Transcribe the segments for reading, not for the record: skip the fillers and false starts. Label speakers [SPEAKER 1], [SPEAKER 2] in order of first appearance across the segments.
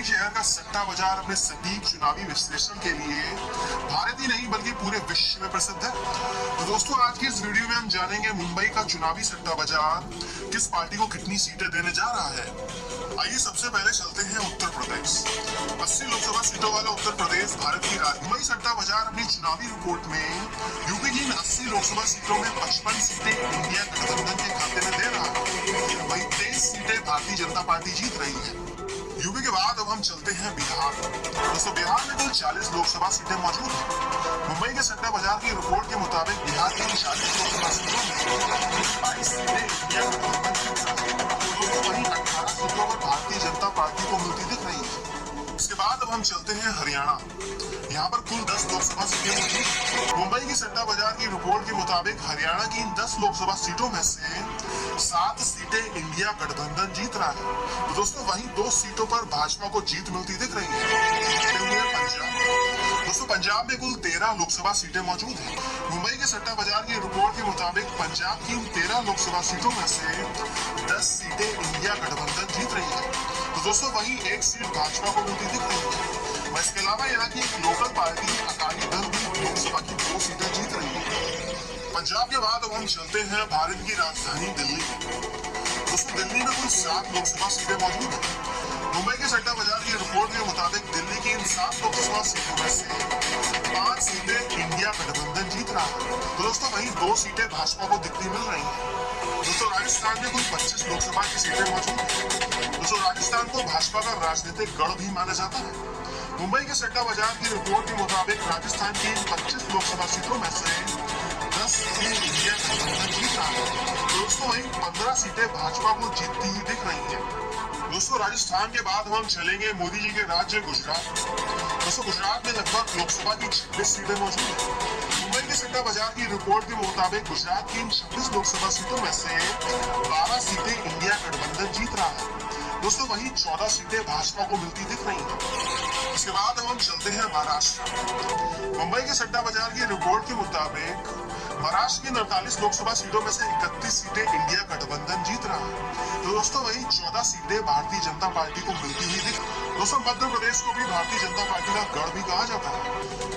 [SPEAKER 1] मुंबई शहर का सट्टा बाजार अपने सटीक चुनावी विश्लेषण के लिए भारत ही नहीं बल्कि पूरे विश्व में प्रसिद्ध है। तो दोस्तों, आज की इस वीडियो में हम जानेंगे मुंबई का चुनावी सट्टा बाजार किस पार्टी को कितनी सीटें देने जा रहा है। आइए सबसे पहले चलते हैं उत्तर प्रदेश। 80 लोकसभा सीटों वाला उत्तर प्रदेश भारत की मुंबई सट्टा बाजार अपनी चुनावी रिपोर्ट में यूपी की इन 80 लोकसभा सीटों में 55 सीटें इंडिया गठबंधन के खाते में दे रहा है। वहीं 23 सीटें भारतीय जनता पार्टी जीत रही है। यूपी के बाद अब हम चलते हैं बिहार। दोस्तों, बिहार में कुल 40 लोकसभा सीटें मौजूद हैं। मुंबई के सट्टा बाजार की रिपोर्ट के मुताबिक बिहार की 40 लोकसभा सीटों में 22 सीटें इंडिया गठबंधन की, वहीं 18 सीटों पर भारतीय जनता पार्टी को मिलती दिख रही है। इसके बाद अब हम चलते हैं हरियाणा। यहाँ पर कुल 10 लोकसभा सीटें मौजूद हैं। मुंबई की सट्टा बाजार की रिपोर्ट के मुताबिक हरियाणा की इन 10 लोकसभा सीटों में से 7 सीटें इंडिया गठबंधन जीत रहा है। तो दोस्तों, वहीं 2 सीटों पर भाजपा को जीत मिलती दिख रही है। पंजाब। दोस्तों, पंजाब में कुल 13 लोकसभा सीटें मौजूद हैं। मुंबई के सट्टा बाजार की रिपोर्ट के मुताबिक पंजाब की इन 13 लोकसभा सीटों में से 10 सीटें इंडिया गठबंधन जीत रही है। तो दोस्तों, वहीं 1 सीट भाजपा को मिलती दिख रही है। इसके अलावा यहाँ की एक लोकल पार्टी अकाली दल भी लोकसभा की 2 सीटें जीत रही है। पंजाब के बाद अब हम चलते हैं भारत की राजधानी दिल्ली में। दोस्तों, दिल्ली में कुल 7 लोकसभा सीटें मौजूद हैं। मुंबई के सट्टा बाजार की रिपोर्ट के मुताबिक दिल्ली की इन 7 लोकसभा सीटों में से 5 सीटें इंडिया गठबंधन जीत रहा है। तो दोस्तों, वहीं 2 सीटें भाजपा को दिखती मिल रही हैं। दोस्तों, राजस्थान में कुल 25 लोकसभा की सीटें मौजूद हैं। दोस्तों, राजस्थान को भाजपा का राजनीतिक गढ़ भी माना जाता है। मुंबई के सट्टा बाजार की रिपोर्ट के मुताबिक राजस्थान की 25 लोकसभा सीटों में से 10 सीटें इंडिया गठबंधन जीत रहा है। दोस्तों, वहीं 15 सीटें भाजपा को जीतती हुई दिख रही हैं। दोस्तों, राजस्थान के बाद हम चलेंगे मोदी जी के राज्य गुजरात। दोस्तों, गुजरात में लगभग लोकसभा की 26 सीटें मौजूद हैं। मुंबई के सट्टा बाजार की रिपोर्ट के मुताबिक गुजरात की इन 26 लोकसभा सीटों में से 12 सीटें इंडिया गठबंधन जीत रहा है। दोस्तों, वहीं 14 सीटें भाजपा को मिलती दिख रही हैं। इसके बाद हम चलते हैं महाराष्ट्र। मुंबई के सट्टा बाजार की रिपोर्ट के मुताबिक महाराष्ट्र की 48 लोकसभा सीटों में से 31 सीटें इंडिया गठबंधन जीत रहा है। तो दोस्तों, वहीं 14 सीटें भारतीय जनता पार्टी को मिलती हुई दिख। दोस्तों, मध्य प्रदेश को भी भारतीय जनता पार्टी का गढ़ भी कहा जाता है।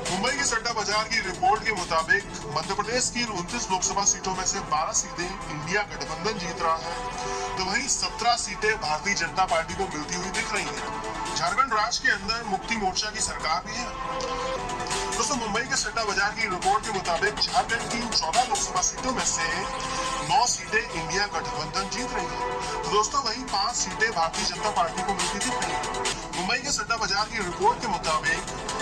[SPEAKER 1] मुंबई के सट्टा बाजार की रिपोर्ट के मुताबिक मध्य प्रदेश की 29 लोकसभा सीटों में से 12 सीटें इंडिया गठबंधन जीत रहा है। तो वहीं 17 सीटें भारतीय जनता पार्टी को मिलती हुई दिख रही हैं। झारखंड राज्य के अंदर मुक्ति मोर्चा की सरकार भी है। दोस्तों, मुंबई के सट्टा बाजार की रिपोर्ट के मुताबिक झारखंड की 14 लोकसभा सीटों में से 9 सीटें इंडिया गठबंधन जीत रही है। तो दोस्तों, वहीं 5 सीटें भारतीय जनता पार्टी को मिलती दिख रही है। मुंबई के सट्टा बाजार की रिपोर्ट के मुताबिक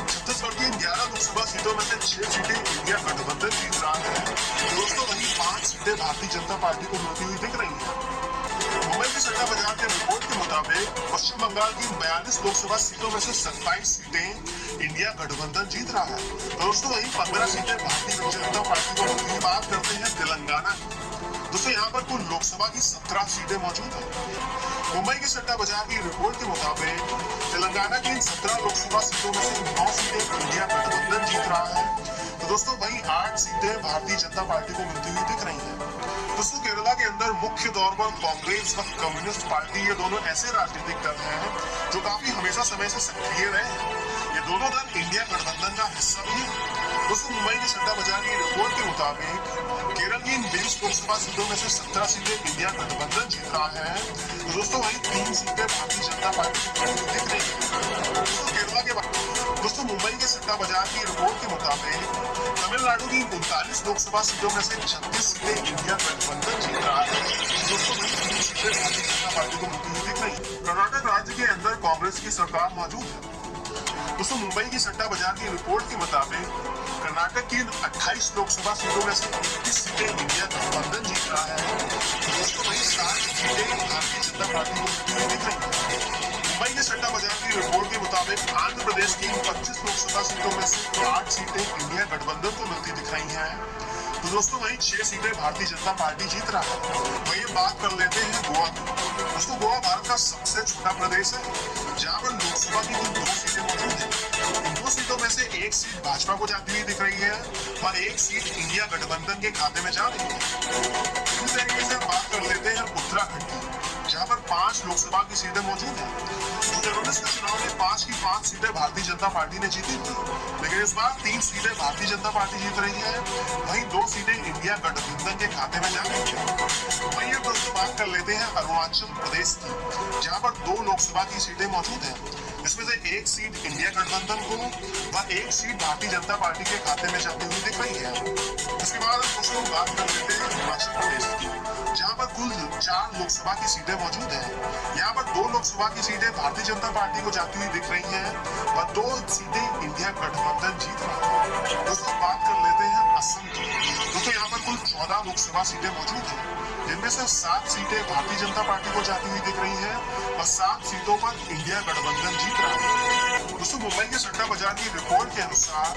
[SPEAKER 1] छत्तीसगढ़ की 11 लोकसभा सीटों में से 6 सीटें इंडिया गठबंधन जीत रहा है। दोस्तों, वहीं 5 सीटें भारतीय जनता पार्टी को मिलती हुई दिख रही है। मुंबई के सट्टा बाजार के रिपोर्ट के मुताबिक पश्चिम बंगाल की 42 लोकसभा सीटों में से 27 सीटें इंडिया गठबंधन जीत रहा है। दोस्तों, वहीं 15 सीटें भारतीय जनता पार्टी को मिलती। बात करते हैं तेलंगाना। दोस्तों, यहाँ पर कुल लोकसभा की 17 सीटें मौजूद हैं। मुंबई के सट्टा बाजार की रिपोर्ट के मुताबिक तेलंगाना की 17 लोकसभा सीटों में से 9 सीटें इंडिया गठबंधन जीत रहा है। तो दोस्तों, वहीं 8 सीटें भारतीय जनता पार्टी को मिलती हुई दिख रही हैं। दोस्तों, केरला के अंदर मुख्य तौर पर कांग्रेस व कम्युनिस्ट पार्टी, ये दोनों ऐसे राजनीतिक दल हैं जो काफी हमेशा समय से सक्रिय रहे हैं। ये दोनों दल इंडिया गठबंधन का हिस्सा भी है। दोस्तों, मुंबई के सट्टा बाजार की रिपोर्ट के मुताबिक केरल की इन 20 लोकसभा सीटों में से 17 सीटें इंडिया गठबंधन जीत रहा है। तो दोस्तों, वहीं 3 सीटें भारतीय जनता पार्टी को दिख रही है। दोस्तों, केरला के बाद दोस्तों, मुंबई के सट्टा बाजार की रिपोर्ट के मुताबिक तमिलनाडु की 39 लोकसभा सीटों में से 36 सीटें इंडिया गठबंधन जीत रहा है। दोस्तों, वहीं 3 सीटें भारतीय जनता पार्टी को मिलती हुई दिख रही है। कर्नाटक राज्य के अंदर कांग्रेस की सरकार मौजूद है। दोस्तों, मुंबई की सट्टा बाजार की रिपोर्ट के मुताबिक कर्नाटक की 28 लोकसभा सीटों में से 29 सीटें इंडिया गठबंधन जीत रहा है। दोस्तों, वहीं 7 सीटें भारतीय जनता पार्टी को मिलती हुई दिख रही है। मुंबई के सट्टा बाजार की रिपोर्ट के मुताबिक आंध्र प्रदेश की 25 लोकसभा सीटों में से 8 सीटें इंडिया गठबंधन को मिलती दिख रही हैं। तो दोस्तों, वहीं 6 सीटें भारतीय जनता पार्टी जीत रहा है। वहीं बात कर लेते हैं गोवा की। दोस्तों, गोवा भारत का सबसे छोटा प्रदेश है, जहाँ पर लोकसभा की कुल 2 सीटें मौजूद हैं। इन 2 सीटों में से 1 सीट भाजपा को जाती हुई दिख रही है और 1 सीट इंडिया गठबंधन के खाते में जा रही है। इसी तरीके से बात कर लेते हैं उत्तराखंड की, जहाँ पर 5 लोकसभा की सीटें मौजूद हैं। 2019 के चुनाव में 5 की 5 सीटें भारतीय जनता पार्टी ने जीती थी, लेकिन इस बार 3 सीटें भारतीय जनता पार्टी जीत रही है, वहीं 2 सीटें इंडिया गठबंधन के खाते में जा रही है। वहीं अब दोस्तों बात कर लेते हैं अरुणाचल प्रदेश की, जहां पर 2 लोकसभा की सीटें मौजूद हैं। इसमें से 1 सीट इंडिया गठबंधन को व 1 सीट भारतीय जनता पार्टी के खाते में जाती हुई दिख रही है। इसके बाद दोस्तों बात कर लेते हैं हिमाचल प्रदेश की, जहां पर कुल 4 लोकसभा की सीटें मौजूद हैं। यहाँ पर 2 लोकसभा की सीटें भारतीय जनता पार्टी को जाती हुई दिख रही हैं और 2 सीटें इंडिया गठबंधन जीत रहा है। दोस्तों बात कर लेते हैं असम की। दोस्तों यहाँ पर कुल 14 लोकसभा सीटें मौजूद हैं, जिनमें से 7 सीटें भारतीय जनता पार्टी को जाती हुई दिख रही हैं और 7 सीटों पर इंडिया गठबंधन जीत रहा है। दोस्तों मुंबई के सट्टा बाजार की रिपोर्ट के अनुसार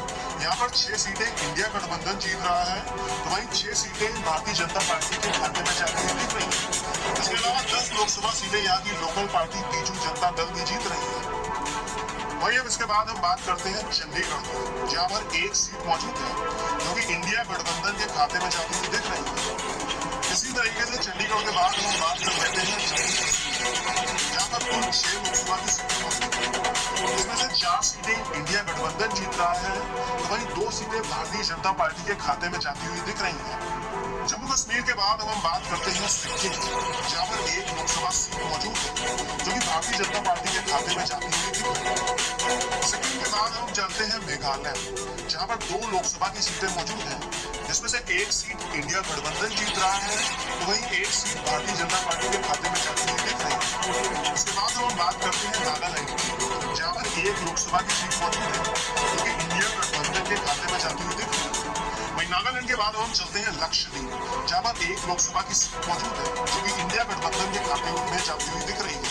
[SPEAKER 1] यहाँ पर 6 सीटें इंडिया गठबंधन जीत रहा है, तो वहीं 6 सीटें भारतीय जनता पार्टी के खाते में जाती हुई दिख रही है। इसके अलावा 10 लोकसभा सीटें यहाँ की लोकल पार्टी बीजू जनता दल की जीत रही है। वहीं अब इसके बाद हम बात करते हैं चंडीगढ़ की, जहाँ पर 1 सीट मौजूद है जो कि इंडिया गठबंधन के खाते में जाती हुई दिख रही है। इसी तरीके से चंडीगढ़ के बाद हम बात कर लेते हैं जम्मू कश्मीर, जहाँ पर कुल 6 लोकसभा की सीटें मौजूद हैं। इसमें से 4 सीटें इंडिया गठबंधन जीत रहा है, तो वहीं 2 सीटें भारतीय जनता पार्टी के खाते में जाती हुई दिख रही है। जम्मू कश्मीर के बाद हम बात करते हैं सिक्किम की, जहाँ पर 1 लोकसभा सीट मौजूद है जो कि भारतीय जनता पार्टी के खाते में जाती हुई दिख रही है। सिक्किम के बाद हम चलते हैं मेघालय, जहाँ पर 2 लोकसभा की सीटें मौजूद हैं, जिसमें से 1 सीट इंडिया गठबंधन जीत रहा है, तो वहीं 1 सीट भारतीय जनता पार्टी के खाते में जाती हुई दिख रही है। उसके बाद हम बात करते हैं नागालैंड की, जहाँ पर 1 लोकसभा की सीट मौजूद है जो कि इंडिया गठबंधन के खाते में जाती हुई दिख रही है। वहीं नागालैंड के बाद हम चलते हैं लक्षद्वीप, जहाँ पर 1 लोकसभा की सीट मौजूद है जो कि इंडिया गठबंधन के खाते में जाती हुई दिख रही है।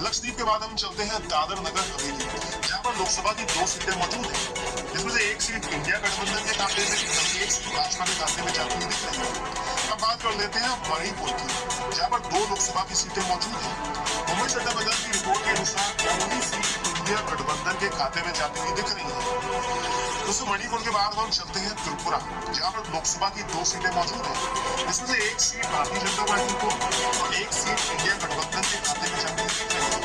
[SPEAKER 1] लक्षद्वीप के बाद हम चलते हैं दादर नगर हवेली, जहाँ पर लोकसभा की 2 सीटें मौजूद हैं, जिसमें से 1 सीट इंडिया गठबंधन के खाते में, 1 सीट भाजपा के खाते में जाती हुई दिख रही है। अब बात कर लेते हैं मणिपुर की, जहाँ पर 2 लोकसभा की सीटें मौजूद हैं। मुंबई सट्टा बाजार की रिपोर्ट के अनुसार दोनों सीट इंडिया गठबंधन के खाते में जाती हुई दिख रही है। दोस्तों मणिपुर के बाद हम चलते हैं त्रिपुरा, जहाँ पर लोकसभा की 2 सीटें मौजूद हैं। इसमें से 1 सीट भारतीय जनता पार्टी को और 1 सीट इंडिया गठबंधन के खाते में जाती हुई दिख रही है।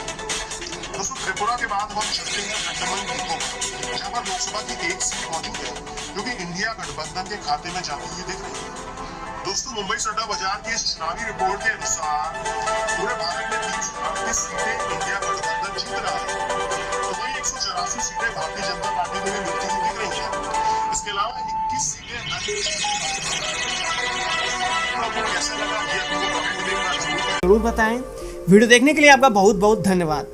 [SPEAKER 1] दोस्तों त्रिपुरा के बाद हम चलते हैं अंडमान निकोबार, जहाँ पर लोकसभा की 1 सीट मौजूद है जो कि इंडिया गठबंधन के खाते में जाती हुई दिख रही है। दोस्तों मुंबई सट्टा बाजार की इस चुनावी रिपोर्ट के अनुसार पूरे भारत में 338 सीटें इंडिया गठबंधन जीत रहा है, तो वहीं 184 सीटें भारतीय जनता पार्टी को भी मिलती हुई दिख रही है। इसके अलावा 21 सीटें कैसा लगा ये आपको कमेंट में जरूर
[SPEAKER 2] बताएं। वीडियो देखने के लिए आपका बहुत बहुत धन्यवाद।